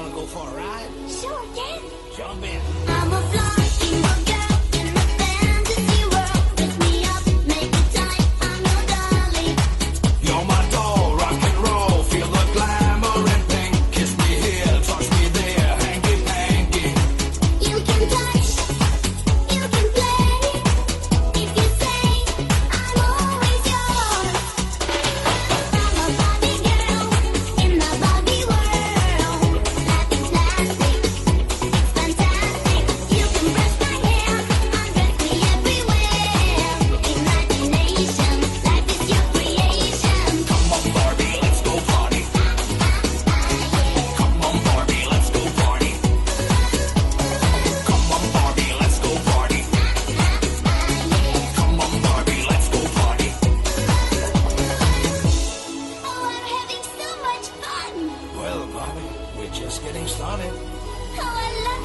wanna go for a ride? Sure, Dad. Jump in. I'm a flying girl in a fantasy world. Pick me up, make it tight. I'm your darling. You're my doll, rock and roll. Feel the glamour and pink. Kiss me here, touch me there, hanky panky. You can touch, you can play. If you say I'm always yours. I'm a Barbie girl in the Barbie world. Life is plastic, it's fantastic. You can brush my hair, undress me everywhere. Imagination, life is your creation. Come on, Barbie, let's go party. Come on, Barbie, let's go party. Come on, Barbie, let's go party. Come on, Barbie, let's go party. Oh, I'm having so much fun. Well, Barbie, we're just getting started. Oh, I love